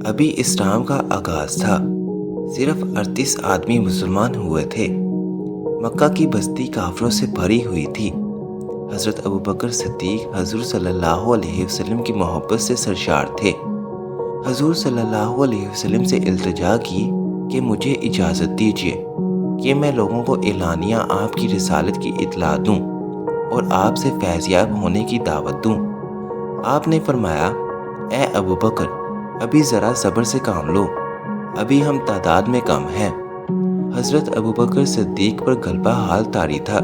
ابھی اسلام کا آغاز تھا۔ صرف 38 آدمی مسلمان ہوئے تھے۔ مکہ کی بستی کافروں سے بھری ہوئی تھی۔ حضرت ابوبکر صدیق حضور صلی اللہ علیہ وسلم کی محبت سے سرشار تھے۔ حضور صلی اللہ علیہ وسلم سے التجا کی کہ مجھے اجازت دیجیے کہ میں لوگوں کو اعلانیہ آپ کی رسالت کی اطلاع دوں اور آپ سے فیضیاب ہونے کی دعوت دوں۔ آپ نے فرمایا، اے ابوبکر، ابھی ذرا صبر سے کام لو، ابھی ہم تعداد میں کم ہیں۔ حضرت ابوبکر صدیق پر غلبہ حال طاری تھا۔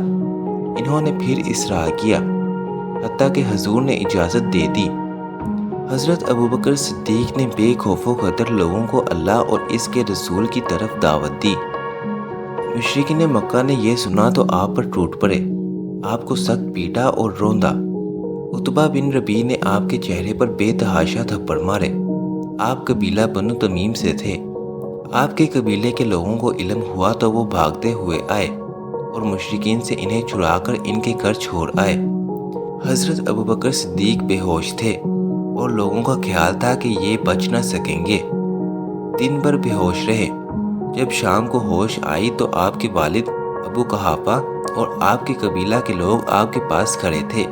انہوں نے پھر اصرار کیا، حتیٰ کہ حضور نے اجازت دے دی۔ حضرت ابوبکر صدیق نے بے خوف و خطر لوگوں کو اللہ اور اس کے رسول کی طرف دعوت دی۔ مشرکین مکہ نے یہ سنا تو آپ پر ٹوٹ پڑے، آپ کو سخت پیٹا اور روندا۔ عتبہ بن ربیع نے آپ کے چہرے پر بے تحاشا تھپڑ مارے۔ آپ قبیلہ بنو تمیم سے تھے۔ آپ کے قبیلے کے لوگوں کو علم ہوا تو وہ بھاگتے ہوئے آئے اور مشرکین سے انہیں چھڑا کر ان کے گھر چھوڑ آئے۔ حضرت ابوبکر صدیق بے ہوش تھے اور لوگوں کا خیال تھا کہ یہ بچ نہ سکیں گے۔ دن بھر بے ہوش رہے۔ جب شام کو ہوش آئی تو آپ کے والد ابو قحافہ اور آپ کے قبیلہ کے لوگ آپ کے پاس کھڑے تھے۔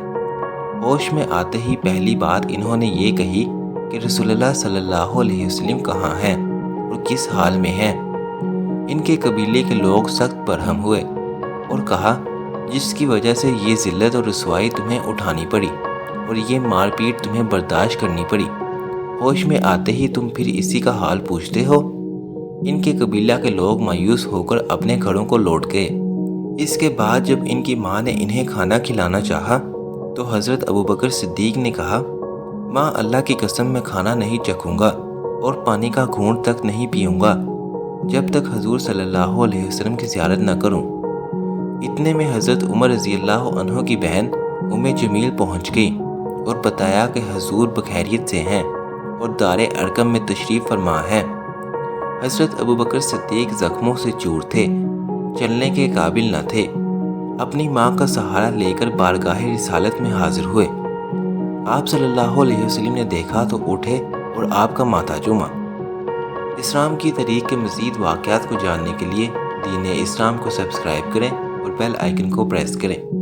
ہوش میں آتے ہی پہلی بات انہوں نے یہ کہی کہ رسول اللہ صلی اللہ علیہ وسلم کہاں ہیں اور کس حال میں ہیں۔ ان کے قبیلے کے لوگ سخت برہم ہوئے اور کہا، جس کی وجہ سے یہ ذلت اور رسوائی تمہیں اٹھانی پڑی اور یہ مار پیٹ تمہیں برداشت کرنی پڑی، ہوش میں آتے ہی تم پھر اسی کا حال پوچھتے ہو۔ ان کے قبیلہ کے لوگ مایوس ہو کر اپنے گھروں کو لوٹ گئے۔ اس کے بعد جب ان کی ماں نے انہیں کھانا کھلانا چاہا تو حضرت ابوبکر صدیق نے کہا، ماں، اللہ کی قسم میں کھانا نہیں چکھوں گا اور پانی کا گھونٹ تک نہیں پیوں گا جب تک حضور صلی اللہ علیہ وسلم کی زیارت نہ کروں۔ اتنے میں حضرت عمر رضی اللہ عنہ کی بہن جمیل پہنچ گئی اور بتایا کہ حضور بخیریت سے ہیں اور دار ارقم میں تشریف فرما ہیں۔ حضرت ابوبکر صدیق زخموں سے چور تھے، چلنے کے قابل نہ تھے۔ اپنی ماں کا سہارا لے کر بارگاہ رسالت میں حاضر ہوئے۔ آپ صلی اللہ علیہ وسلم نے دیکھا تو اٹھے اور آپ کا ماتھا چوما۔ اسلام کی تاریخ کے مزید واقعات کو جاننے کے لیے دین اسلام کو سبسکرائب کریں اور بیل آئیکن کو پریس کریں۔